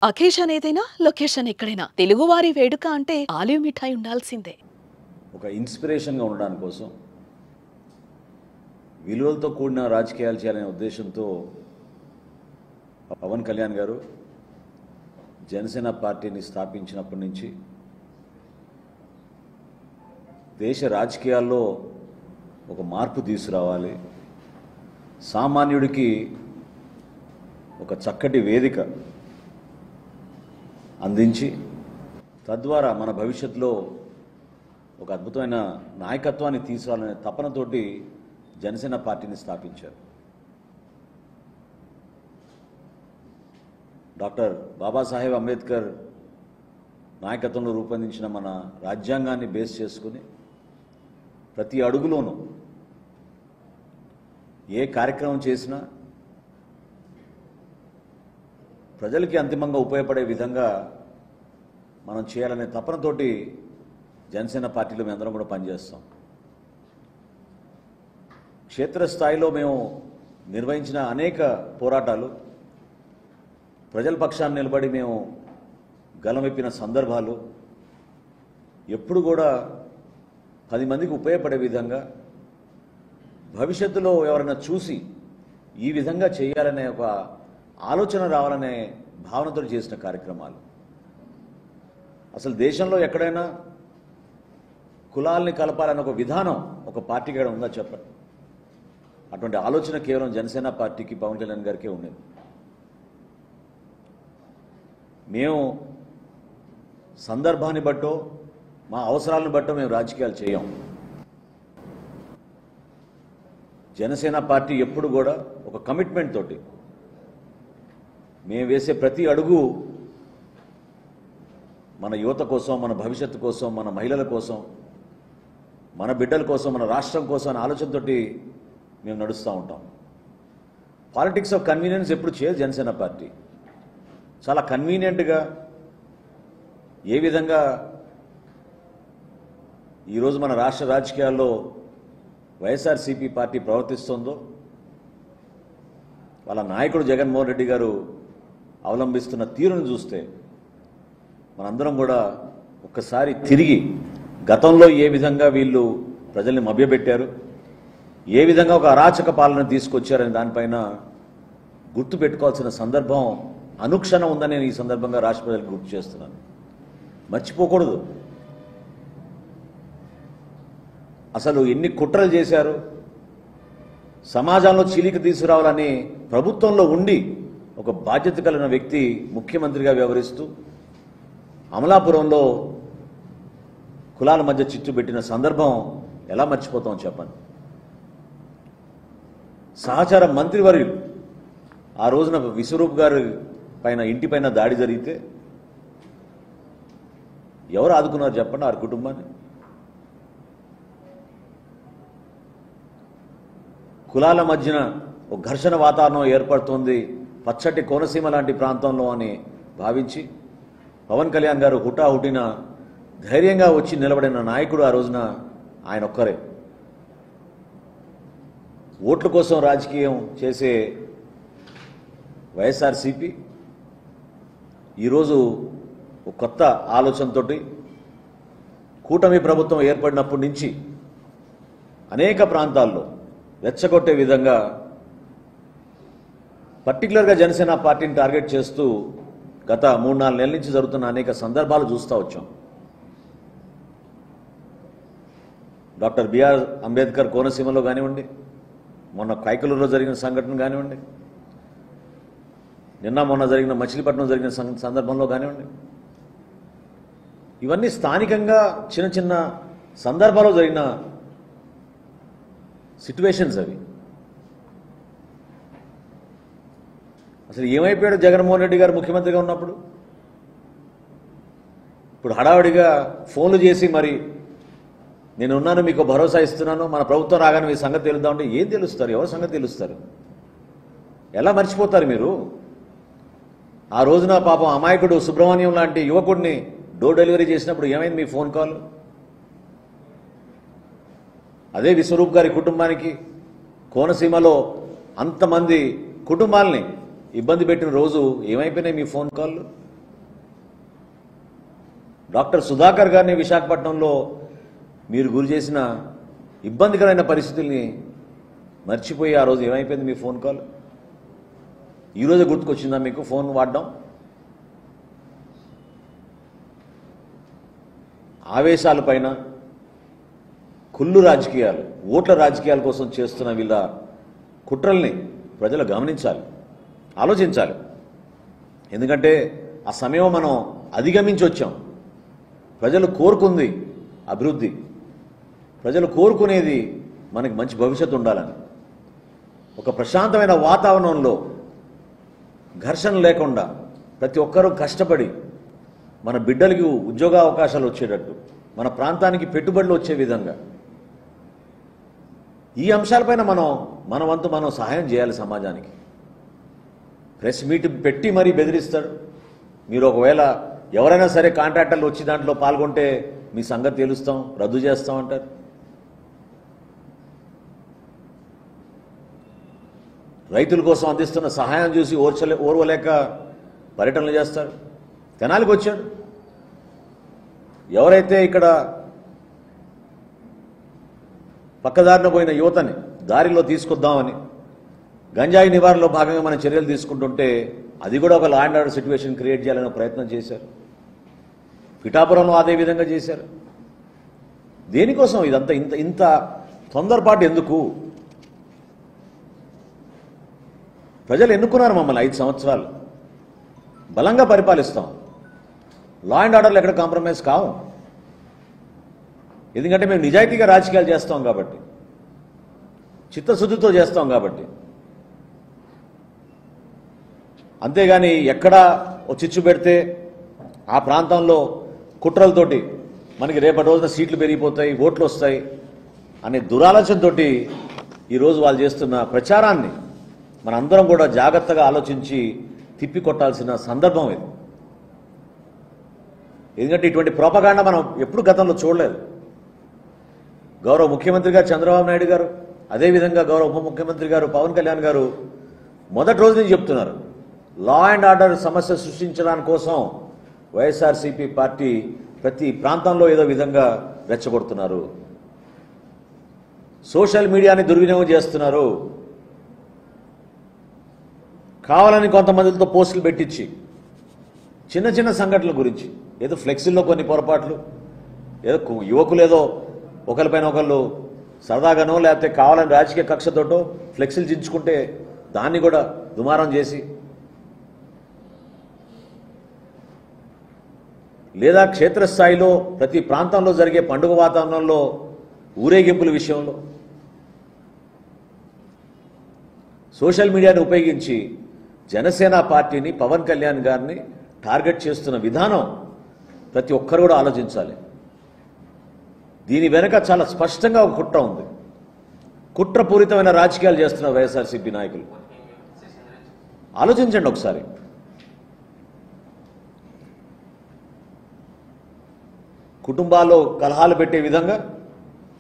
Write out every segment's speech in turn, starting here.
Occasion ఏదైనా location ఎక్కడైనా తెలుగువారి వేడుక అంటే ఆలివ్ మిఠాయి ఉండాల్సిందే. ఒక ఇన్స్పిరేషన్గా ఉండడానికి కోసం విలువలతో కూడిన రాజకీయాలు చేయాలనే ఉద్దేశంతో పవన్ కళ్యాణ్ గారు జనసేన పార్టీని స్థాపించినప్పటి నుంచి దేశ రాజకీయాల్లో ఒక మార్పు తీసుకురావాలి, సామాన్యుడికి ఒక చక్కటి వేదిక అందించి తద్వారా మన భవిష్యత్తులో ఒక అద్భుతమైన నాయకత్వాన్ని తీసుకురావాలనే తపనతోటి జనసేన పార్టీని స్థాపించారు. డాక్టర్ బాబాసాహెబ్ అంబేద్కర్ నాయకత్వంలో రూపొందించిన మన రాజ్యాంగాన్ని బేస్ చేసుకుని ప్రతి అడుగులోనూ ఏ కార్యక్రమం చేసినా ప్రజలకి అంతిమంగా ఉపయోగపడే విధంగా మనం చేయాలనే తపనతోటి జనసేన పార్టీలో మేమందరం కూడా పనిచేస్తాం. క్షేత్రస్థాయిలో మేము నిర్వహించిన అనేక పోరాటాలు, ప్రజల పక్షాన్ని నిలబడి మేము గలమెప్పిన సందర్భాలు ఎప్పుడు కూడా 10 మందికి ఉపయోగపడే విధంగా, భవిష్యత్తులో ఎవరైనా చూసి ఈ విధంగా చేయాలనే ఒక ఆలోచన రావాలనే భావనతో చేసిన కార్యక్రమాలు. అసలు దేశంలో ఎక్కడైనా కులాల్ని కలపాలనే ఒక విధానం ఒక పార్టీకి కూడా ఉందా చెప్పండి? అటువంటి ఆలోచన కేవలం జనసేన పార్టీకి, పవన్ కళ్యాణ్ గారికే ఉండేది. మేము సందర్భాన్ని బట్టో మా అవసరాలను బట్టో మేము రాజకీయాలు చేయం. జనసేన పార్టీ ఎప్పుడు కూడా ఒక కమిట్మెంట్ తోటి మేము వేసే ప్రతి అడుగు మన యువత కోసం, మన భవిష్యత్తు కోసం, మన మహిళల కోసం, మన బిడ్డల కోసం, మన రాష్ట్రం కోసం అనే ఆలోచనతోటి మేము నడుస్తూ ఉంటాం. పాలిటిక్స్ ఆఫ్ కన్వీనియన్స్ ఎప్పుడు చేయదు జనసేన పార్టీ. చాలా కన్వీనియంట్గా ఏ విధంగా ఈరోజు మన రాష్ట్ర రాజకీయాల్లో వైఎస్ఆర్సీపీ పార్టీ ప్రవర్తిస్తుందో, వాళ్ళ నాయకుడు జగన్మోహన్ రెడ్డి గారు అవలంబిస్తున్న తీరును చూస్తే మనందరం కూడా ఒక్కసారి తిరిగి గతంలో ఏ విధంగా వీళ్ళు ప్రజల్ని మభ్యపెట్టారు, ఏ విధంగా ఒక అరాచక పాలన తీసుకొచ్చారనే దానిపైన గుర్తు పెట్టుకోవాల్సిన సందర్భం అనుక్షణం ఉందని నేను ఈ సందర్భంగా రాష్ట్ర ప్రజలకు గుర్తు చేస్తున్నాను. మర్చిపోకూడదు. అసలు ఎన్ని కుట్రలు చేశారు, సమాజంలో చీలిక తీసుకురావాలని ప్రభుత్వంలో ఉండి ఒక బాధ్యత కలిగిన వ్యక్తి ముఖ్యమంత్రిగా వ్యవహరిస్తూ అమలాపురంలో కులాల మధ్య చిచ్చు పెట్టిన సందర్భం ఎలా మర్చిపోతాం చెప్పండి? సహచార మంత్రివర్యులు ఆ రోజున విశ్వరూప్ గారి పైన, ఇంటి పైన దాడి జరిగితే ఎవరు ఆదుకున్నారు చెప్పండి? వారి కుటుంబాన్ని. కులాల మధ్యన ఒక ఘర్షణ వాతావరణం ఏర్పడుతోంది పచ్చటి కోనసీమ లాంటి ప్రాంతంలో అని భావించి పవన్ కళ్యాణ్ గారు హుటాహుటిన ధైర్యంగా వచ్చి నిలబడిన నాయకుడు ఆ రోజున ఆయన ఒక్కరే. ఓట్ల కోసం రాజకీయం చేసే వైఎస్ఆర్సీపీ ఈరోజు ఒక కొత్త ఆలోచనతోటి కూటమి ప్రభుత్వం ఏర్పడినప్పటి నుంచి అనేక ప్రాంతాల్లో రెచ్చగొట్టే విధంగా పర్టికులర్గా జనసేన పార్టీని టార్గెట్ చేస్తూ గత 3-4 నెలల నుంచి జరుగుతున్న అనేక సందర్భాలు చూస్తూ వచ్చాం. డాక్టర్ బిఆర్ అంబేద్కర్ కోనసీమలో కానివ్వండి, మొన్న కైకలూరులో జరిగిన సంఘటన కానివ్వండి, మొన్న జరిగిన మచిలీపట్నం జరిగిన సందర్భంలో కానివ్వండి, ఇవన్నీ స్థానికంగా చిన్న చిన్న సందర్భాల్లో జరిగిన సిట్యువేషన్స్. అవి అసలు ఏమైపోయాడు జగన్మోహన్ రెడ్డి గారు ముఖ్యమంత్రిగా ఉన్నప్పుడు? ఇప్పుడు హడావుడిగా ఫోన్లు చేసి మరి నేనున్నాను, మీకు భరోసా ఇస్తున్నాను, మన ప్రభుత్వం రాగానే మీ సంగతి తెలుద్దామంటే ఏం తెలుస్తారు? ఎవరి సంగతి తెలుస్తారు? ఎలా మర్చిపోతారు మీరు? ఆ రోజున పాపం అమాయకుడు సుబ్రహ్మణ్యం లాంటి యువకుడిని డోర్ డెలివరీ చేసినప్పుడు ఏమైంది మీ ఫోన్ కాల్? అదే విశ్వరూప్ గారి కుటుంబానికి కోనసీమలో అంతమంది కుటుంబాలని ఇబ్బంది పెట్టిన రోజు ఏమైపోయినాయి మీ ఫోన్ కాల్? డాక్టర్ సుధాకర్ గారిని విశాఖపట్నంలో మీరు గురి చేసిన ఇబ్బందికరమైన పరిస్థితుల్ని మర్చిపోయి ఆ రోజు ఏమైపోయింది మీ ఫోన్ కాల్? ఈరోజు గుర్తుకొచ్చిందా మీకు ఫోన్ వాడడం? ఆవేశాల పైన కుళ్ళు రాజకీయాలు, ఓట్ల రాజకీయాల కోసం చేస్తున్న వీళ్ళ కుట్రల్ని ప్రజలు గమనించాలి, ఆలోచించాలి. ఎందుకంటే ఆ సమయం మనం అధిగమించి వచ్చాం. ప్రజలు కోరుకుంది అభివృద్ధి, ప్రజలు కోరుకునేది మనకి మంచి భవిష్యత్తు ఉండాలని. ఒక ప్రశాంతమైన వాతావరణంలో ఘర్షణ లేకుండా ప్రతి ఒక్కరూ కష్టపడి మన బిడ్డలకి ఉద్యోగ అవకాశాలు వచ్చేటట్టు, మన ప్రాంతానికి పెట్టుబడులు వచ్చే విధంగా ఈ అంశాలపైన మన వంతు మనం సహాయం చేయాలి సమాజానికి. ప్రెస్ మీట్ పెట్టి మరీ బెదిరిస్తాడు. మీరు ఒకవేళ ఎవరైనా సరే కాంట్రాక్టర్లు వచ్చి దాంట్లో పాల్గొంటే మీ సంగతి తెలుస్తాం, రద్దు చేస్తాం అంటారు. రైతుల కోసం అందిస్తున్న సహాయం చూసి ఓర్వలేక పర్యటనలు చేస్తారు. తెనాలికి వచ్చాడు. ఎవరైతే ఇక్కడ పక్కదారిన పోయిన యువతని దారిలో తీసుకొద్దామని గంజాయి నివారణలో భాగంగా మనం చర్యలు తీసుకుంటుంటే అది కూడా ఒక law and order situation create చేయాలనే ప్రయత్నం చేశారు. పిఠాపురంలో అదే విధంగా చేశారు. దేనికోసం ఇదంతా? ఇంత తొందరపాటు ఎందుకు? ప్రజలు ఎన్నుకున్నారు మమ్మల్ని 5 సంవత్సరాలు, బలంగా పరిపాలిస్తాం. లా అండ్ ఆర్డర్లో ఎక్కడ కాంప్రమైజ్ కావు. ఎందుకంటే మేము నిజాయితీగా రాజకీయాలు చేస్తాం కాబట్టి, చిత్తశుద్ధితో చేస్తాం కాబట్టి. అంతేగాని ఎక్కడ చిచ్చు పెడితే ఆ ప్రాంతంలో కుట్రలతోటి మనకి రేపటి రోజున సీట్లు పెరిగిపోతాయి, ఓట్లు వస్తాయి అనే దురాలోచనతో ఈరోజు వాళ్ళు చేస్తున్న ప్రచారాన్ని మనందరం కూడా జాగ్రత్తగా ఆలోచించి తిప్పికొట్టాల్సిన సందర్భం ఇది. ఎందుకంటే ఇటువంటి ప్రోపగాండా మనం ఎప్పుడు గతంలో చూడలేదు. గౌరవ ముఖ్యమంత్రి గారు చంద్రబాబు నాయుడు గారు, అదేవిధంగా గౌరవ ఉప ముఖ్యమంత్రి గారు పవన్ కళ్యాణ్ గారు మొదటి రోజు నుంచి చెప్తున్నారు, లా అండ్ ఆర్డర్ సమస్య సృష్టించడానికి కోసం వైఎస్ఆర్సీపీ పార్టీ ప్రతి ప్రాంతంలో ఏదో విధంగా రెచ్చగొడుతున్నారు, సోషల్ మీడియాని దుర్వినియోగం చేస్తున్నారు, కావాలని కొంతమందితో పోస్టులు పెట్టించి చిన్న చిన్న సంఘటనల గురించి, ఏదో ఫ్లెక్సీల్లో కొన్ని పొరపాట్లు, ఏదో యువకులు ఏదో ఒకరిపైన ఒకళ్ళు సరదాగానో లేకపోతే కావాలని రాజకీయ కక్షతోటో ఫ్లెక్సీలు చించుకుంటే దాన్ని కూడా దుమారం చేసి, లేదా క్షేత్రస్థాయిలో ప్రతి ప్రాంతంలో జరిగే పండుగ వాతావరణంలో ఊరేగింపుల విషయంలో సోషల్ మీడియాని ఉపయోగించి జనసేన పార్టీని, పవన్ కళ్యాణ్ గారిని టార్గెట్ చేస్తున్న విధానం ప్రతి ఒక్కరు కూడా ఆలోచించాలి. దీని వెనక చాలా స్పష్టంగా ఒక కుట్ర ఉంది. కుట్రపూరితమైన రాజకీయాలు చేస్తున్న వైఎస్ఆర్సీపీ నాయకులు ఆలోచించండి ఒకసారి. కుటుంబాల్లో కలహాలు పెట్టే విధంగా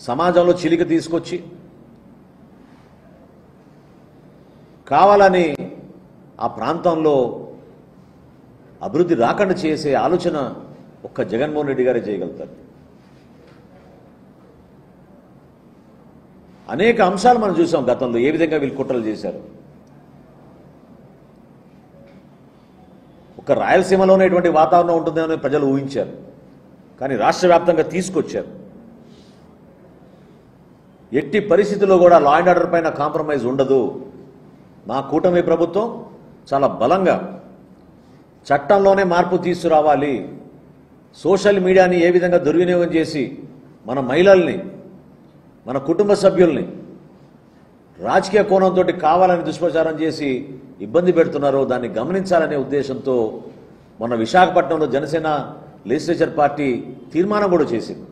సమాజంలో చిలిక తీసుకొచ్చి కావాలని ఆ ప్రాంతంలో అభివృద్ధి రాకుండా చేసే ఆలోచన ఒక్క జగన్మోహన్ రెడ్డి గారే చేయగలుగుతారు. అనేక అంశాలు మనం చూసాం గతంలో ఏ విధంగా వీళ్ళు కుట్రలు చేశారు. ఒక రాయలసీమలోనే ఇటువంటి వాతావరణం ఉంటుందని ప్రజలు ఊహించారు, కానీ రాష్ట్ర వ్యాప్తంగా తీసుకొచ్చారు. ఎట్టి పరిస్థితుల్లో కూడా లా అండ్ ఆర్డర్ పైన కాంప్రమైజ్ ఉండదు. మా కూటమి ప్రభుత్వం చాలా బలంగా చట్టంలోనే మార్పు తీసుకురావాలి. సోషల్ మీడియాని ఏ విధంగా దుర్వినియోగం చేసి మన మహిళల్ని, మన కుటుంబ సభ్యుల్ని రాజకీయ కోణంతో కావాలని దుష్ప్రచారం చేసి ఇబ్బంది పెడుతున్నారో దాన్ని గమనించాలనే ఉద్దేశంతో మొన్న విశాఖపట్నంలో జనసేన లెజిస్లేచర్ పార్టీ తీర్మానం కూడా చేసింది.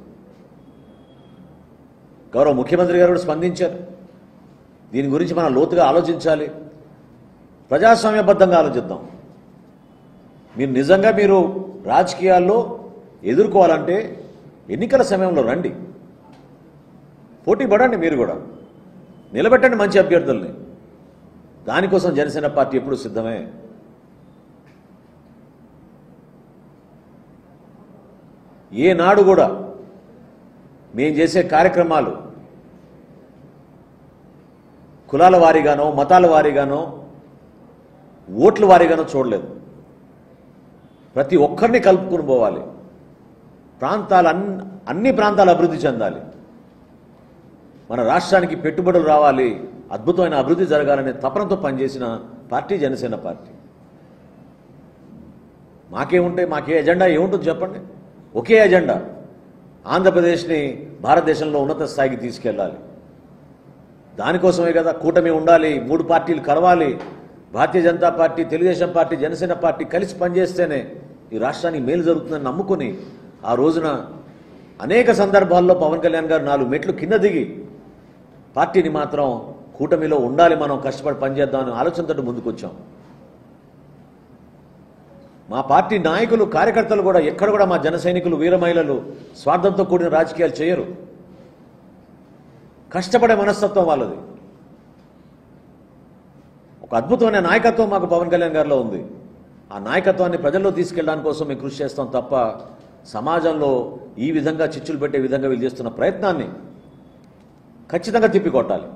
గౌరవ ముఖ్యమంత్రి గారు కూడా స్పందించారు. దీని గురించి మనం లోతుగా ఆలోచించాలి, ప్రజాస్వామ్యబద్ధంగా ఆలోచిద్దాం. మీరు నిజంగా మీరు రాజకీయాల్లో ఎదుర్కోవాలంటే ఎన్నికల సమయంలో రండి, పోటీ పడండి, మీరు కూడా నిలబెట్టండి మంచి అభ్యర్థుల్ని. దానికోసం జనసేన పార్టీ ఎప్పుడు సిద్ధమే. ఏనాడు కూడా మేము చేసే కార్యక్రమాలు కులాల వారీగానో మతాల వారీగానో ఓట్ల వారీగానో చూడలేదు. ప్రతి ఒక్కరిని కలుపుకుని పోవాలి. అన్ని ప్రాంతాలు అభివృద్ధి చెందాలి. మన రాష్ట్రానికి పెట్టుబడులు రావాలి, అద్భుతమైన అభివృద్ధి జరగాలనే తపనతో పనిచేసిన పార్టీ జనసేన పార్టీ. మాకే ఎజెండా ఏముంటుంది చెప్పండి? ఒకే ఎజెండా, ఆంధ్రప్రదేశ్ని భారతదేశంలో ఉన్నత స్థాయికి తీసుకెళ్ళాలి. దానికోసమే కదా కూటమి ఉండాలి, 3 పార్టీలు కలవాలి. Bharatiya Janata party, Telugu Desam party, Janasena party కలిసి పనిచేస్తేనే ఈ రాష్ట్రానికి మేలు జరుగుతుందని నమ్ముకుని ఆ రోజున అనేక సందర్భాల్లో పవన్ కళ్యాణ్ గారు 4 మెట్లు కింద దిగి పార్టీని మాత్రం కూటమిలో ఉండాలి, మనం కష్టపడి పనిచేద్దామని ఆలోచనతో ముందుకొచ్చాం. మా పార్టీ నాయకులు కార్యకర్తలు కూడా ఎక్కడ కూడా మా జన సైనికులు వీర మహిళలు స్వార్థంతో కూడిన రాజకీయాలు చేయరు. కష్టపడే మనస్తత్వం వాళ్ళది. ఒక అద్భుతమైన నాయకత్వం మాకు పవన్ కళ్యాణ్ గారిలో ఉంది. ఆ నాయకత్వాన్ని ప్రజల్లో తీసుకెళ్ళడానికి కోసం మేము కృషి చేస్తాం తప్ప సమాజంలో ఈ విధంగా చిచ్చులు పెట్టే విధంగా వీళ్ళు చేస్తున్న ప్రయత్నాన్ని ఖచ్చితంగా తిప్పికొట్టాలి.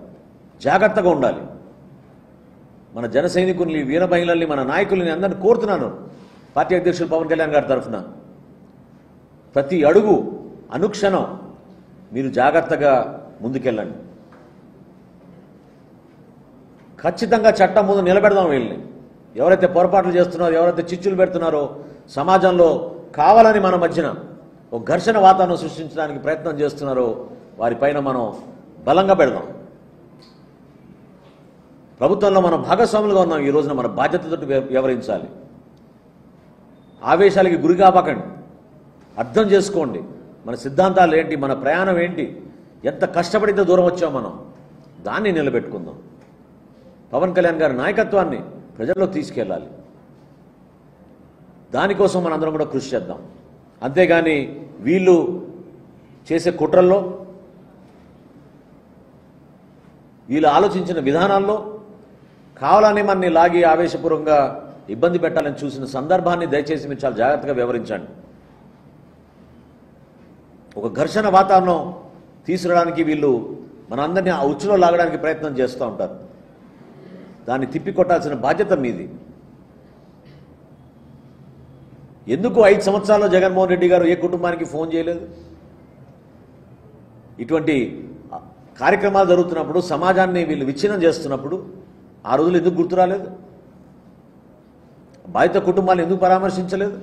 జాగ్రత్తగా ఉండాలి. మన జన సైనికుల్ని, వీర మహిళల్ని, మన నాయకుల్ని అందరినీ కోరుతున్నాను పార్టీ అధ్యక్షులు పవన్ కళ్యాణ్ గారి తరఫున, ప్రతి అడుగు అనుక్షణం మీరు జాగ్రత్తగా ముందుకెళ్ళండి. ఖచ్చితంగా చట్టం ముందు నిలబెడదాం వీళ్ళని. ఎవరైతే పొరపాట్లు చేస్తున్నారో, ఎవరైతే చిచ్చులు పెడుతున్నారో, సమాజంలో కావాలని మన మధ్యన ఒక ఘర్షణ వాతావరణం సృష్టించడానికి ప్రయత్నం చేస్తున్నారో వారిపైన మనం బలంగా పెడదాం. ప్రభుత్వంలో మనం భాగస్వాములుగా ఉన్నాం. ఈ రోజున మన బాధ్యతతో వ్యవహరించాలి. ఆవేశాలకి గురి కాపాకండి. అర్థం చేసుకోండి మన సిద్ధాంతాలు ఏంటి, మన ప్రయాణం ఏంటి, ఎంత కష్టపడితే దూరం వచ్చాం మనం, దాన్ని నిలబెట్టుకుందాం. పవన్ కళ్యాణ్ గారి నాయకత్వాన్ని ప్రజల్లో తీసుకెళ్ళాలి. దానికోసం మనందరం కూడా కృషి చేద్దాం. అంతేగాని వీళ్ళు చేసే కుట్రల్లో, వీళ్ళు ఆలోచించిన విధానాల్లో కావాలని మనని లాగి ఆవేశపూర్వకంగా ఇబ్బంది పెట్టాలని చూసిన సందర్భాన్ని దయచేసి మీరు చాలా జాగ్రత్తగా వ్యవహరించండి. ఒక ఘర్షణ వాతావరణం తీసుకురావడానికి వీళ్ళు మనందరినీ ఆ ఉచ్చులో లాగడానికి ప్రయత్నం చేస్తూ ఉంటారు. దాన్ని తిప్పికొట్టాల్సిన బాధ్యత మీది. ఎందుకు 5 సంవత్సరాల్లో జగన్మోహన్ రెడ్డి గారు ఏ కుటుంబానికి ఫోన్ చేయలేదు? ఇటువంటి కార్యక్రమాలు జరుగుతున్నప్పుడు, సమాజాన్ని వీళ్ళు విచ్ఛిన్నం చేస్తున్నప్పుడు ఆ రోజులు ఎందుకు గుర్తు రాలేదు? బాధిత కుటుంబాలను ఎందుకు పరామర్శించలేదు?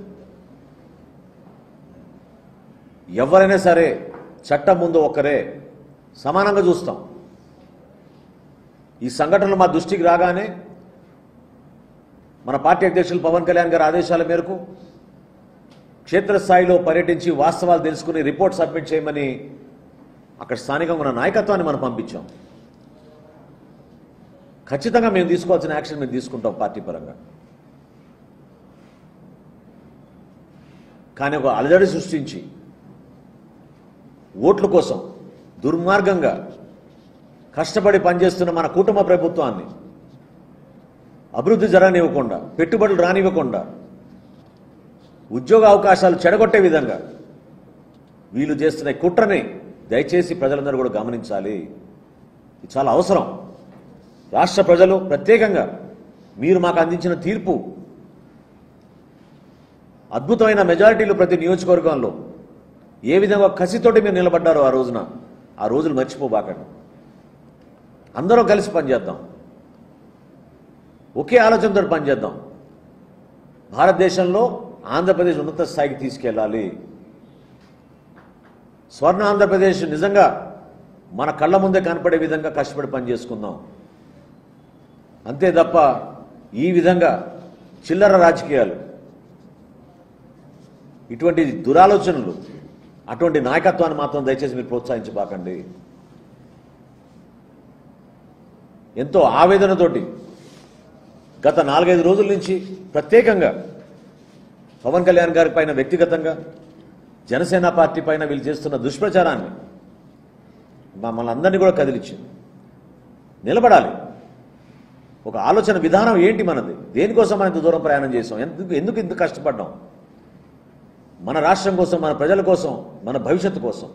ఎవరైనా సరే చట్టం ముందు ఒక్కరే, సమానంగా చూస్తాం. ఈ సంఘటనలు మా దృష్టికి రాగానే మన పార్టీ అధ్యక్షులు పవన్ కళ్యాణ్ గారి ఆదేశాల మేరకు క్షేత్రస్థాయిలో పర్యటించి వాస్తవాలు తెలుసుకుని రిపోర్ట్ సబ్మిట్ చేయమని అక్కడ స్థానికంగా ఉన్న నాయకత్వాన్ని మనం పంపించాం. ఖచ్చితంగా మేము తీసుకోవాల్సిన యాక్షన్ మేము తీసుకుంటాం పార్టీ పరంగా. కానీ ఒక అలజడి సృష్టించి ఓట్ల కోసం దుర్మార్గంగా కష్టపడి పనిచేస్తున్న మన కుటుంబ ప్రభుత్వాన్ని అభివృద్ధి జరగనివ్వకుండా, పెట్టుబడులు రానివ్వకుండా, ఉద్యోగ అవకాశాలు చెడగొట్టే విధంగా వీళ్ళు చేస్తున్న కుట్రని దయచేసి ప్రజలందరూ కూడా గమనించాలి. ఇది చాలా అవసరం. రాష్ట్ర ప్రజలు ప్రత్యేకంగా మీరు మాకు అందించిన తీర్పు, అద్భుతమైన మెజారిటీలు ప్రతి నియోజకవర్గంలో ఏ విధంగా కసితోటి మీరు నిలబడ్డారో ఆ రోజున, ఆ రోజులు మర్చిపోబాకండి. అందరం కలిసి పనిచేద్దాం. ఒకే ఆలోచనతో పనిచేద్దాం. భారతదేశంలో ఆంధ్రప్రదేశ్ ఉన్నత స్థాయికి తీసుకెళ్ళాలి. స్వర్ణ ఆంధ్రప్రదేశ్ నిజంగా మన కళ్ళ ముందే కనపడే విధంగా కష్టపడి పనిచేసుకుందాం. అంతే తప్ప ఈ విధంగా చిల్లర రాజకీయాలు, ఇటువంటి దురాలోచనలు, అటువంటి నాయకత్వాన్ని మాత్రం దయచేసి మీరు ప్రోత్సహించబాకండి. ఎంతో ఆవేదనతోటి గత 4-5 రోజుల నుంచి ప్రత్యేకంగా పవన్ కళ్యాణ్ గారి పైన వ్యక్తిగతంగా, జనసేన పార్టీ పైన వీళ్ళు చేస్తున్న దుష్ప్రచారాన్ని మమ్మల్ని అందరినీ కూడా కదిలించింది. నిలబడాలి. ఒక ఆలోచన విధానం ఏంటి మనది? దేనికోసం మనం ఇంత దూరం ప్రయాణం చేసాం? ఎందుకు ఇంత కష్టపడ్డాం? మన రాష్ట్రం కోసం, మన ప్రజల కోసం, మన భవిష్యత్తు కోసం.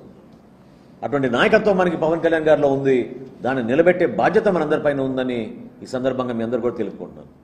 అటువంటి నాయకత్వం మనకి పవన్ కళ్యాణ్ గారిలో ఉంది. దాన్ని నిలబెట్టే బాధ్యత మనందరిపైన ఉందని ఈ సందర్భంగా మీ అందరూ కూడా తెలుపుకుంటున్నాను.